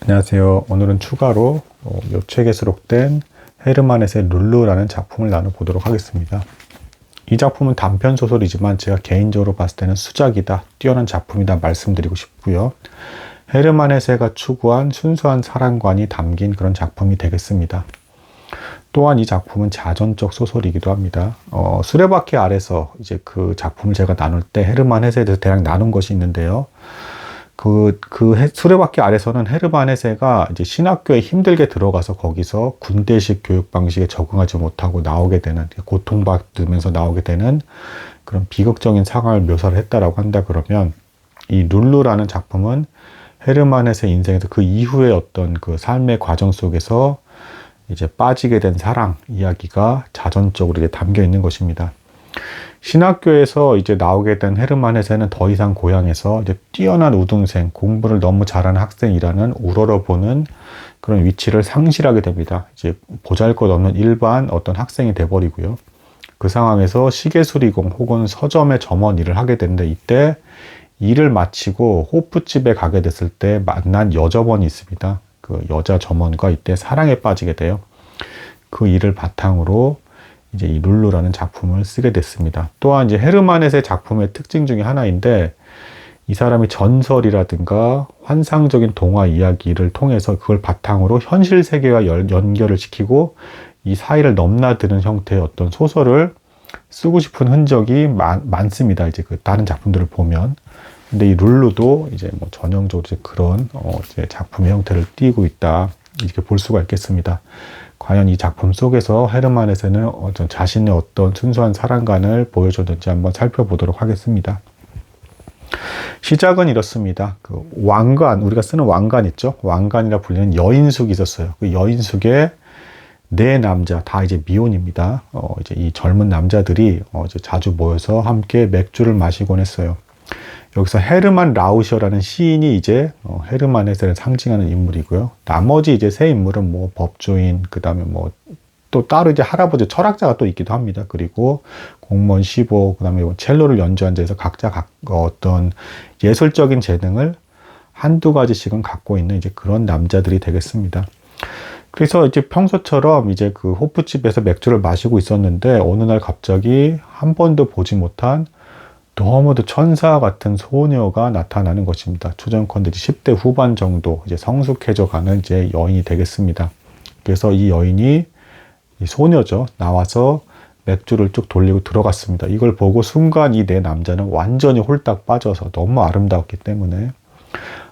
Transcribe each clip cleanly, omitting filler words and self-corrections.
안녕하세요. 오늘은 추가로 이 책에 수록된 헤르만 헤세의 룰루라는 작품을 나눠보도록 하겠습니다. 이 작품은 단편 소설이지만 제가 개인적으로 봤을 때는 수작이다, 뛰어난 작품이다 말씀드리고 싶고요. 헤르만 헤세가 추구한 순수한 사랑관이 담긴 그런 작품이 되겠습니다. 또한 이 작품은 자전적 소설이기도 합니다. 수레바퀴 아래서 이제 그 작품을 제가 나눌 때 헤르만 헤세에 대해서 대략 나눈 것이 있는데요. 수레바퀴 아래서는 헤르만 헤세가 이제 신학교에 힘들게 들어가서 거기서 군대식 교육 방식에 적응하지 못하고 나오게 되는, 고통받으면서 나오게 되는 그런 비극적인 상황을 묘사를 했다라고 한다 그러면, 이 룰루라는 작품은 헤르만 헤세 인생에서 그 이후의 어떤 그 삶의 과정 속에서 이제 빠지게 된 사랑 이야기가 자전적으로 이제 담겨 있는 것입니다. 신학교에서 이제 나오게 된 헤르만 헤세는 더 이상 고향에서 이제 뛰어난 우등생, 공부를 너무 잘하는 학생이라는 우러러보는 그런 위치를 상실하게 됩니다. 이제 보잘것없는 일반 어떤 학생이 돼버리고요. 그 상황에서 시계수리공 혹은 서점의 점원 일을 하게 되는데, 이때 일을 마치고 호프집에 가게 됐을 때 만난 여점원이 있습니다. 그 여자 점원과 이때 사랑에 빠지게 돼요. 그 일을 바탕으로 이제 이 룰루라는 작품을 쓰게 됐습니다. 또한 이제 헤르만 헤세 작품의 특징 중에 하나인데, 이 사람이 전설이라든가 환상적인 동화 이야기를 통해서 그걸 바탕으로 현실 세계와 연결을 시키고 이 사이를 넘나드는 형태의 어떤 소설을 쓰고 싶은 흔적이 많습니다. 이제 그 다른 작품들을 보면. 근데 이 룰루도 이제 뭐 전형적으로 이제 그런 이제 작품의 형태를 띠고 있다, 이렇게 볼 수가 있겠습니다. 과연 이 작품 속에서 헤르만 헤세는 자신의 어떤 순수한 사랑관을 보여줬는지 한번 살펴보도록 하겠습니다. 시작은 이렇습니다. 그 왕관, 우리가 쓰는 왕관 있죠? 왕관이라 불리는 여인숙이 있었어요. 그 여인숙에 네 남자, 다 이제 미혼입니다. 이제 이 젊은 남자들이 이제 자주 모여서 함께 맥주를 마시곤 했어요. 여기서 헤르만 라우셔라는 시인이 이제 헤르만 헤세를 상징하는 인물이고요. 나머지 이제 세 인물은 뭐 법조인, 그 다음에 뭐 또 따로 이제 할아버지 철학자가 또 있기도 합니다. 그리고 공무원 시보, 그 다음에 첼로를 연주한 자에서 각자 어떤 예술적인 재능을 한두 가지씩은 갖고 있는 이제 그런 남자들이 되겠습니다. 그래서 이제 평소처럼 이제 그 호프집에서 맥주를 마시고 있었는데, 어느 날 갑자기 한 번도 보지 못한 너무도 천사 같은 소녀가 나타나는 것입니다. 추정컨대 10대 후반 정도 이제 성숙해져 가는 이제 여인이 되겠습니다. 그래서 이 여인이, 이 소녀죠, 나와서 맥주를 쭉 돌리고 들어갔습니다. 이걸 보고 순간 이 네 남자는 완전히 홀딱 빠져서 너무 아름다웠기 때문에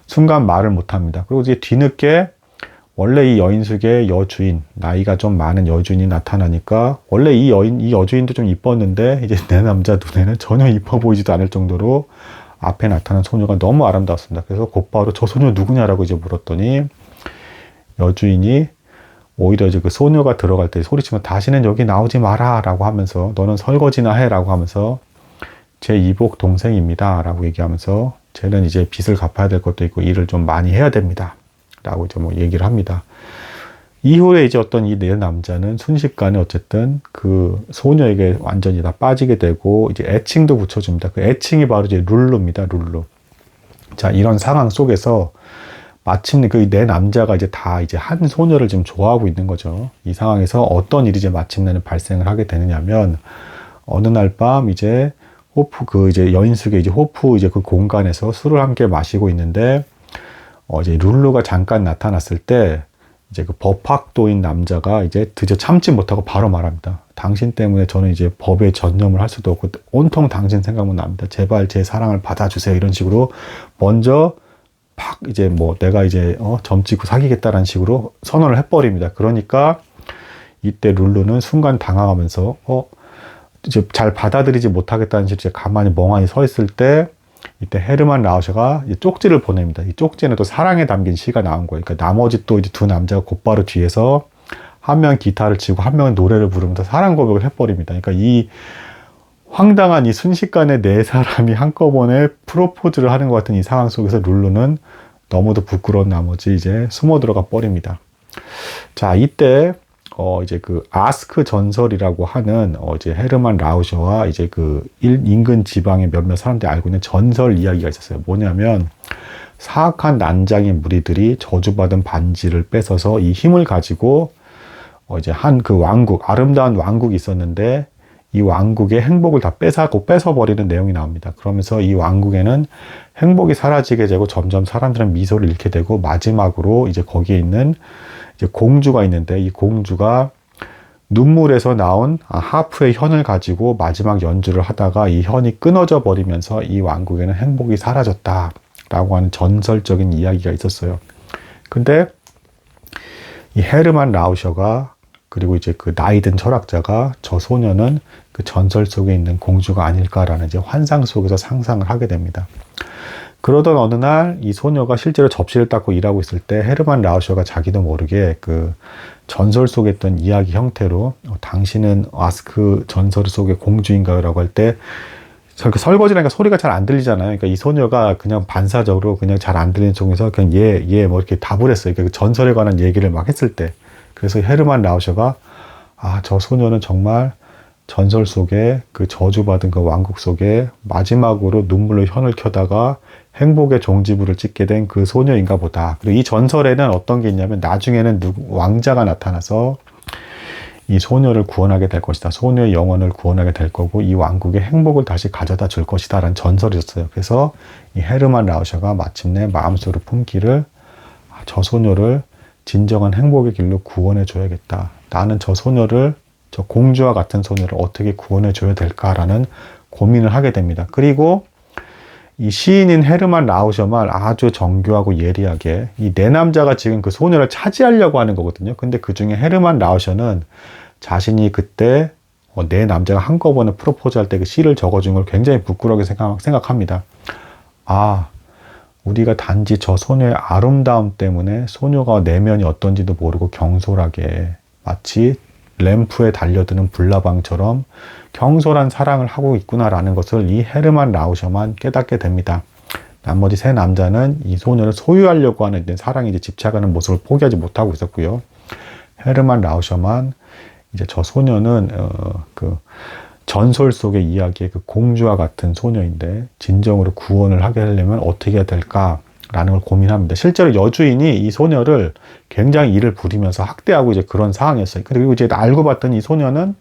순간 말을 못합니다. 그리고 이제 뒤늦게 원래 이 여인숙의 여주인, 나이가 좀 많은 여주인이 나타나니까, 원래 이 여주인도 좀 이뻤는데 이제 내 남자 눈에는 전혀 이뻐 보이지도 않을 정도로 앞에 나타난 소녀가 너무 아름다웠습니다. 그래서 곧바로 저 소녀 누구냐라고 이제 물었더니, 여주인이 오히려 이제 그 소녀가 들어갈 때 소리치면 다시는 여기 나오지 마라 라고 하면서, 너는 설거지나 해 라고 하면서, 제 이복 동생입니다 라고 얘기하면서, 쟤는 이제 빚을 갚아야 될 것도 있고 일을 좀 많이 해야 됩니다 라고 이제 뭐 얘기를 합니다. 이후에 이제 어떤 이 네 남자는 순식간에 어쨌든 그 소녀에게 완전히 다 빠지게 되고, 이제 애칭도 붙여줍니다. 그 애칭이 바로 이제 룰루입니다. 룰루. 자, 이런 상황 속에서 마침내 그 네 남자가 이제 다 이제 한 소녀를 지금 좋아하고 있는 거죠. 이 상황에서 어떤 일이 이제 마침내는 발생을 하게 되느냐면, 어느 날 밤 이제 이제 여인숙의 이제 호프 이제 그 공간에서 술을 함께 마시고 있는데, 이제 룰루가 잠깐 나타났을 때 이제 그 법학도인 남자가 이제 드디어 참지 못하고 바로 말합니다. 당신 때문에 저는 이제 법에 전념을 할 수도 없고 온통 당신 생각만 납니다. 제발 제 사랑을 받아주세요. 이런 식으로 먼저 팍 이제 뭐 내가 이제 점찍고 사귀겠다라는 식으로 선언을 해버립니다. 그러니까 이때 룰루는 순간 당황하면서 이제 잘 받아들이지 못하겠다는 식으로 이제 가만히 멍하니 서 있을 때, 이때 헤르만 라우셔가 쪽지를 보냅니다. 이 쪽지에는 또 사랑에 담긴 시가 나온 거예요. 그러니까 나머지 또 이제 두 남자가 곧바로 뒤에서 한 명은 기타를 치고 한 명은 노래를 부르면서 사랑 고백을 해버립니다. 그러니까 이 황당한 이 순식간에 네 사람이 한꺼번에 프로포즈를 하는 것 같은 이 상황 속에서 룰루는 너무도 부끄러운 나머지 이제 숨어 들어가 버립니다. 자, 이때 이제 그 아스크 전설이라고 하는 이제 헤르만 라우셔와 이제 그 인근 지방의 몇몇 사람들이 알고 있는 전설 이야기가 있었어요. 뭐냐면 사악한 난장의 무리들이 저주받은 반지를 뺏어서 이 힘을 가지고 이제 한 그 왕국, 아름다운 왕국이 있었는데 이 왕국의 행복을 다 뺏어버리는 내용이 나옵니다. 그러면서 이 왕국에는 행복이 사라지게 되고 점점 사람들은 미소를 잃게 되고 마지막으로 이제 거기에 있는 이제 공주가 있는데 이 공주가 눈물에서 나온 하프의 현을 가지고 마지막 연주를 하다가 이 현이 끊어져 버리면서 이 왕국에는 행복이 사라졌다라고 하는 전설적인 이야기가 있었어요. 근데 이 헤르만 라우셔가 그리고 이제 그 나이든 철학자가 저 소녀는 그 전설 속에 있는 공주가 아닐까라는 이제 환상 속에서 상상을 하게 됩니다. 그러던 어느 날 이 소녀가 실제로 접시를 닦고 일하고 있을 때 헤르만 라우셔가 자기도 모르게 그 전설 속에 있던 이야기 형태로 당신은 아스크 전설 속의 공주인가요? 라고 할 때 저렇게 설거지라니까 소리가 잘 안 들리잖아요. 그러니까 이 소녀가 그냥 반사적으로 그냥 잘 안 들리는 쪽에서 그냥 뭐 이렇게 답을 했어요. 그러니까 그 전설에 관한 얘기를 막 했을 때. 그래서 헤르만 라우셔가 저 소녀는 정말 전설 속에 그 저주받은 그 왕국 속에 마지막으로 눈물로 현을 켜다가 행복의 종지부를 찍게 된 그 소녀인가 보다. 그리고 이 전설에는 어떤 게 있냐면 나중에는 왕자가 나타나서 이 소녀를 구원하게 될 것이다. 소녀의 영혼을 구원하게 될 거고 이 왕국의 행복을 다시 가져다 줄 것이다 라는 전설이 있었어요. 그래서 이 헤르만 라우셔가 마침내 마음속으로 품기를 저 소녀를 진정한 행복의 길로 구원해 줘야겠다. 나는 저 소녀를 저 공주와 같은 소녀를 어떻게 구원해 줘야 될까라는 고민을 하게 됩니다. 그리고 이 시인인 헤르만 라우셔만 아주 정교하고 예리하게 이 내 남자가 지금 그 소녀를 차지하려고 하는 거거든요. 근데 그 중에 헤르만 라우셔는 자신이 그때 내 남자가 한꺼번에 프로포즈할 때 그 시를 적어준 걸 굉장히 부끄럽게 생각합니다. 우리가 단지 저 소녀의 아름다움 때문에 소녀가 내면이 어떤지도 모르고 경솔하게 마치 램프에 달려드는 불나방처럼 경솔한 사랑을 하고 있구나라는 것을 이 헤르만 라우셔만 깨닫게 됩니다. 나머지 세 남자는 이 소녀를 소유하려고 하는 사랑에 이제 집착하는 모습을 포기하지 못하고 있었고요. 헤르만 라우셔만 이제 저 소녀는 그 전설 속의 이야기의 그 공주와 같은 소녀인데 진정으로 구원을 하게 하려면 어떻게 해야 될까라는 걸 고민합니다. 실제로 여주인이 이 소녀를 굉장히 일을 부리면서 학대하고 이제 그런 상황이었어요. 그리고 이제 알고 봤더니 이 소녀는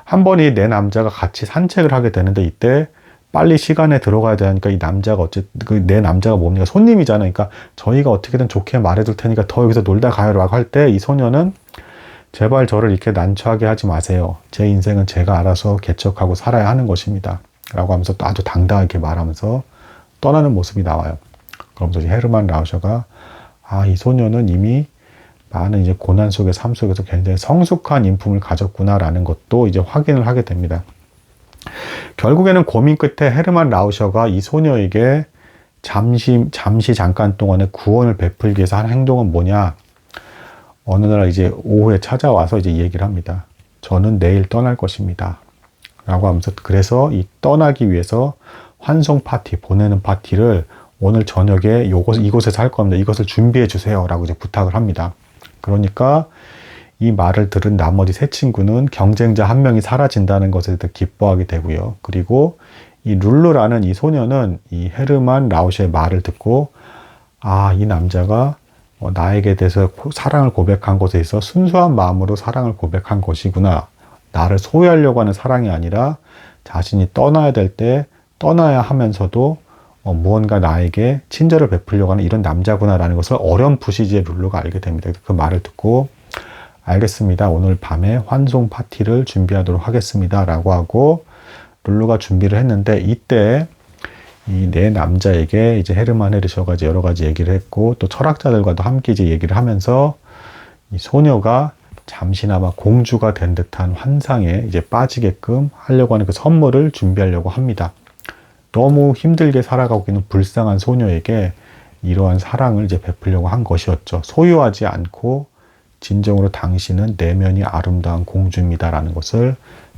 한 번이 내 남자가 같이 산책을 하게 되는데 이때 빨리 시간에 들어가야 되니까 이 남자가 어쨌든 내 남자가 뭡니까? 손님이잖아요. 그러니까 저희가 어떻게든 좋게 말해둘 테니까 더 여기서 놀다 가요라고 할 때 이 소녀는 제발 저를 이렇게 난처하게 하지 마세요. 제 인생은 제가 알아서 개척하고 살아야 하는 것입니다. 라고 하면서 또 아주 당당하게 말하면서 떠나는 모습이 나와요. 그러면서 이제 헤르만 라우셔가 이 소녀는 이미 많은 이제 고난 속의 삶 속에서 굉장히 성숙한 인품을 가졌구나라는 것도 이제 확인을 하게 됩니다. 결국에는 고민 끝에 헤르만 라우셔가 이 소녀에게 잠깐 동안의 구원을 베풀기 위해서 한 행동은 뭐냐? 어느 날 이제 오후에 찾아와서 이제 얘기를 합니다. 저는 내일 떠날 것입니다. 라고 하면서 그래서 이 떠나기 위해서 환송 파티, 보내는 파티를 오늘 저녁에 이곳에서 할 겁니다. 이것을 준비해 주세요. 라고 이제 부탁을 합니다. 그러니까 이 말을 들은 나머지 세 친구는 경쟁자 한 명이 사라진다는 것에 대해 기뻐하게 되고요. 그리고 이 룰루라는 이 소녀는 이 헤르만 라우셔의 말을 듣고 이 남자가 나에게 대해서 사랑을 고백한 것에 있어 순수한 마음으로 사랑을 고백한 것이구나. 나를 소유하려고 하는 사랑이 아니라 자신이 떠나야 될 때 떠나야 하면서도 무언가 나에게 친절을 베풀려고 하는 이런 남자구나라는 것을 어렴풋이 룰루가 알게 됩니다. 그 말을 듣고 알겠습니다. 오늘 밤에 환송 파티를 준비하도록 하겠습니다. 라고 하고 룰루가 준비를 했는데 이때 이 네 남자에게 이제 헤르만 헤르셔가 이제 여러 가지 얘기를 했고 또 철학자들과도 함께 이제 얘기를 하면서 이 소녀가 잠시나마 공주가 된 듯한 환상에 이제 빠지게끔 하려고 하는 그 선물을 준비하려고 합니다. 너무 힘들게 살아가고 있는 불쌍한 소녀에게 이러한 사랑을 이제 베풀려고 한 것이었죠. 소유하지 않고 진정으로 당신은 내면이 아름다운 공주입니다라는 것을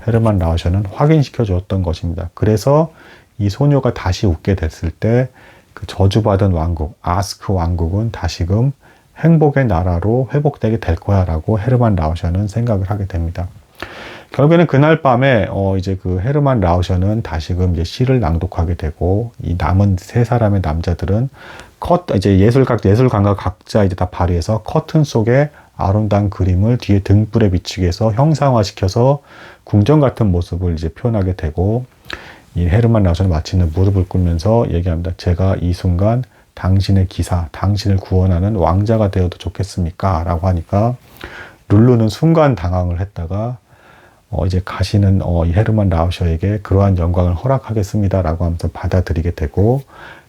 헤르만 라우셔는 확인시켜 주었던 것입니다. 그래서 이 소녀가 다시 웃게 됐을 때 그 저주받은 왕국, 아스크 왕국은 다시금 행복의 나라로 회복되게 될 거야 라고 헤르만 라우셔는 생각을 하게 됩니다. 결국에는 그날 밤에 이제 그 헤르만 라우셔는 다시금 이제 시를 낭독하게 되고 이 남은 세 사람의 남자들은 이제 예술 감각 각자 이제 다 발휘해서 커튼 속에 아름다운 그림을 뒤에 등불에 비추기 위해서 형상화시켜서 궁전 같은 모습을 이제 표현하게 되고, 이 헤르만 라우셔는 마치는 무릎을 꿇으면서 얘기합니다. 제가 이 순간 당신의 기사, 당신을 구원하는 왕자가 되어도 좋겠습니까? 라고 하니까 룰루는 순간 당황을 했다가 이제 가시는 이 헤르만 라우셔에게 그러한 영광을 허락하겠습니다 라고 하면서 받아들이게 되고,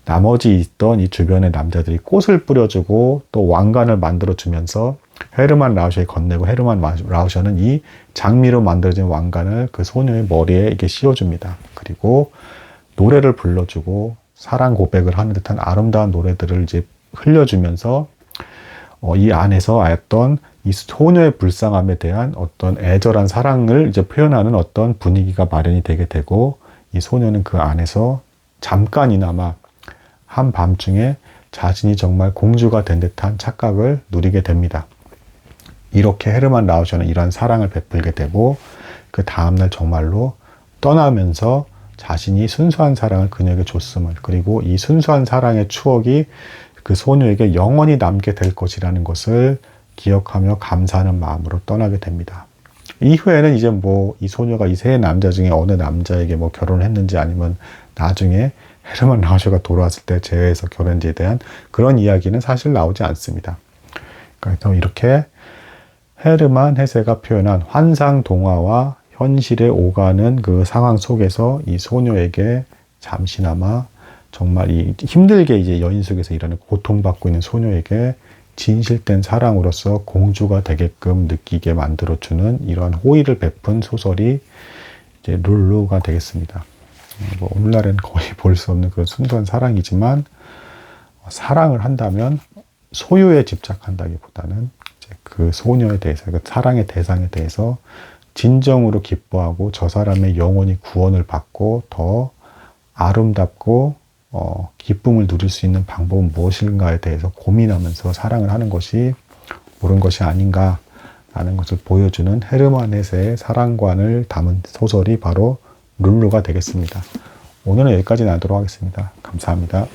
나머지 있던 이 주변의 남자들이 꽃을 뿌려주고 또 왕관을 만들어주면서 헤르만 라우셔에 건네고, 헤르만 라우셔는 이 장미로 만들어진 왕관을 그 소녀의 머리에 이렇게 씌워줍니다. 그리고 노래를 불러주고 사랑 고백을 하는 듯한 아름다운 노래들을 이제 흘려주면서 이 안에서 어떤 이 소녀의 불쌍함에 대한 어떤 애절한 사랑을 이제 표현하는 어떤 분위기가 마련이 되게 되고, 이 소녀는 그 안에서 잠깐이나마 한밤중에 자신이 정말 공주가 된 듯한 착각을 누리게 됩니다. 이렇게 헤르만 라우셔는 이러한 사랑을 베풀게 되고, 그 다음날 정말로 떠나면서 자신이 순수한 사랑을 그녀에게 줬음을, 그리고 이 순수한 사랑의 추억이 그 소녀에게 영원히 남게 될 것이라는 것을 기억하며 감사하는 마음으로 떠나게 됩니다. 이후에는 이제 이 소녀가 이 세 남자 중에 어느 남자에게 결혼을 했는지, 아니면 나중에 헤르만 라우셔가 돌아왔을 때 재회해서 결혼지에 대한 그런 이야기는 사실 나오지 않습니다. 그래서 이렇게 헤르만 헤세가 표현한 환상 동화와 현실에 오가는 그 상황 속에서 이 소녀에게 잠시나마 정말 이 힘들게 이제 여인 속에서 일하는 고통받고 있는 소녀에게 진실된 사랑으로서 공주가 되게끔 느끼게 만들어주는 이러한 호의를 베푼 소설이 이제 룰루가 되겠습니다. 오늘날에는 거의 볼 수 없는 그런 순수한 사랑이지만, 사랑을 한다면 소유에 집착한다기보다는 이제 그 소녀에 대해서, 그 사랑의 대상에 대해서 진정으로 기뻐하고 저 사람의 영혼이 구원을 받고 더 아름답고 기쁨을 누릴 수 있는 방법은 무엇인가에 대해서 고민하면서 사랑을 하는 것이 옳은 것이 아닌가라는 것을 보여주는 헤르만 헤세의 사랑관을 담은 소설이 바로 룰루가 되겠습니다. 오늘은 여기까지 나도록 하겠습니다. 감사합니다.